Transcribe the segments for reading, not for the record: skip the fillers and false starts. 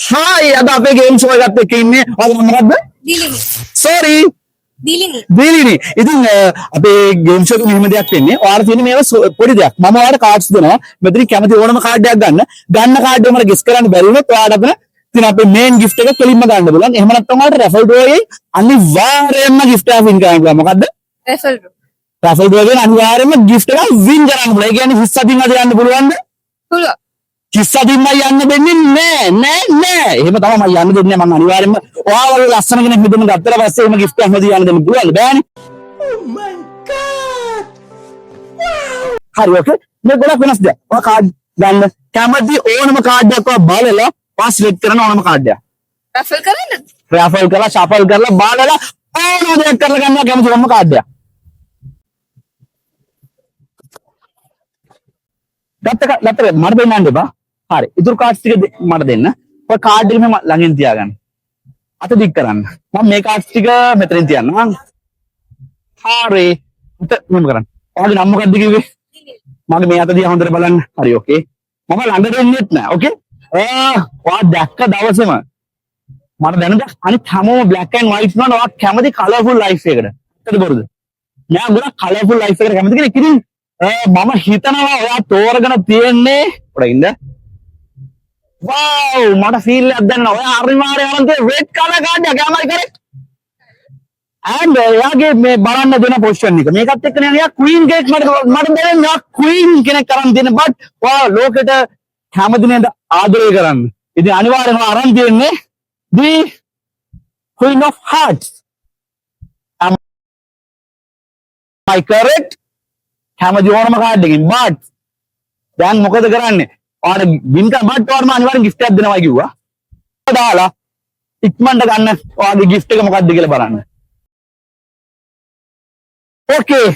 Hi, අද අපේ game show එකත් එක්ක ඉන්නේ. ඔයාලා මොකද්ද? දිලිනි. Sorry. දිලිනි. දීලිනි. ඉතින් අපේ ගේම් ෂෝ එකේ මෙහෙම දෙයක් වෙන්නේ. ඔයාලා තියෙන මේව පොඩි දෙයක්. මම ඔයාලට කාඩ්ස් දෙනවා. මෙතන කැමති ඕනම කාඩ් එකක් ගන්න. ගන්න කාඩ් එක මට ගෙස් කරන්න බැරි වුණොත් ඔයාලට අපේ ඉතින් අපේ මේන් gift එක කෙලින්ම ගන්න බලන්න. එහෙම නැත්නම් ඔයාලට raffle draw එකේ අනිවාර්යයෙන්ම gift එකක් win කරන්න පුළුවන්. මොකද්ද? රෙෆල් රු. raffle draw එකෙන් අනිවාර්යයෙන්ම gift එකක් win කරන්න පුළුවන්. ඒ කියන්නේ 20 අද යන්න පුළුවන්ද? පුළුවන්. 30 යන්න දෙන්නේ නෑ. එහෙම තමයි මම යන්න දෙන්නේ. මම අනිවාර්යයෙන්ම ඔයාලා වගේ ලස්සන කෙනෙක් මෙතන ගත්තට පස්සේ එහෙම gift එකක් හොදි යන්න දෙන්න පුළුවන් බෑනේ. Oh my god. හරි ඔකේ. මේ ගොඩක් වෙනස් දෙයක්. ඔයා කාඩ් ගන්න. කැමති ඕනම කාඩ් එකක් ඔයා බලලා පාස් සිලෙක්ට් කරන ඕනම කාඩ් එකක්. රෙෆල් කරන්නද? රැෆල් කරලා ෂෆල් කරලා බලලා ඕනම දෙයක් කරලා ගන්නවා කැමති ඕනම කාඩ් එකක්. ගත්ත මට දෙන්න එපා. හරි. ඉතුරු කාඩ්ස් ටික මට දෙන්න. ඔය කාඩ් එක මෙහෙම ළඟින් තියාගන්න. අත දික් කරන්න. මම මේ කාඩ්ස් ටික මෙතනින් තියන්නම්. හරි. අත මෙහෙම කරන්න. ඔයාගේ නම මොකක්ද කිව්වේ? මගේ මේ අත දිහා හොඳට බලන්න. හරි ඕකේ. මම ළඟට එන්නෙත් නෑ. ඕකේ. ඔයා දැක්ක දවසේම මට දැනද අනිත් හැමෝම black and white නෝ ඔයා කැමති colourful life එකකට. හරිද බොරුද? මම ගොඩක් colourful life එකකට කැමති කෙනෙක්. ඉතින් මම හිතනවා ඔයා තෝරගෙන තියෙන්නේ පොඩ්ඩක් ඉන්න. wow මට ෆීල් එකක් දැනෙනවා. ඔයා අනිවාර්යයෙන් අරන් තියෙන red color card එක am I correct? and එයාගේ මේ බලන්න දෙන පොසිෂන් එක. මේකත් එක්ක නේ එයා queen කෙනෙක් මට දැනෙනවා queen කෙනෙක් අරන් තියෙන but ඔයා ලෝකෙට කැමති නේද ආදරය කරන්න. ඉතින් අනිවාර්යයෙන්ම අරන් තියෙන්නේ the queen of hearts. am I correct? කැමති ඕනම කාඩ් එකකින් but දැන් මොකද කරන්නේ? ඔයාලට වින් කරා but ඔයාලම අනිවාර්යෙන් gift එකක් දෙනවා කිව්වා. දාලා ඉක්මනට ගන්න ඔයාගේ gift එක මොකක්ද කියලා බලන්න. okay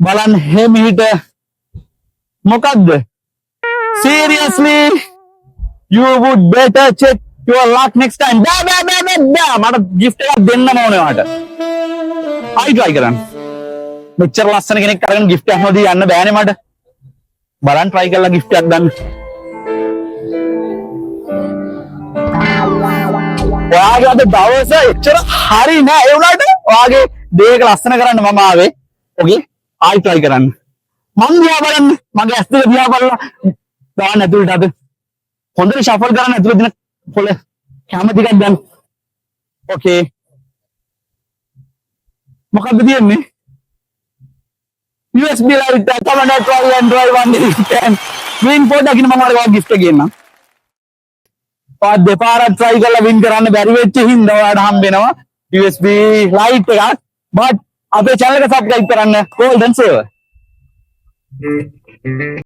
බලන්න හිමිට මොකක්ද? seriously you would better check your luck next time. මට gift එකක් දෙන්නම ඕනේ ඔයාලට. ආයි try කරන්න. මෙච්චර ලස්සන කෙනෙක් අරගෙන gift එකක් නොදී යන්න බෑනේ මට. බලන්න try කරලා gift එකක් ගන්න. ඔයාගේ අද දවස එච්චර හරි නෑ ඒ වුණාට ඔයාගේ day එක ලස්සන කරන්න මම ආවේ. ඕකේ ආයි try කරන්න. මං දිහා බලන්න. මගේ ඇස් දෙක දිහා බලලා දාන්න ඇතුළට අද. හොඳට shuffle කරන්න ඇතුළට දින පොළ කැමති එකක් ගන්න. ඕකේ. මොකක්ද තියෙන්නේ? USB lighter, come and try and drive one if you can. Win පොඩ්ඩක් ඉන්න මම ඔයාලට gift එක ගෙන්නම්. ඔයා දෙපාරක් try කරලා win කරන්න බැරි වෙච්ච හින්දා ඔයාලට හම්බ වෙනවා USB light එකක්. but අපේ channel එක subscribe කරන්න golden saver.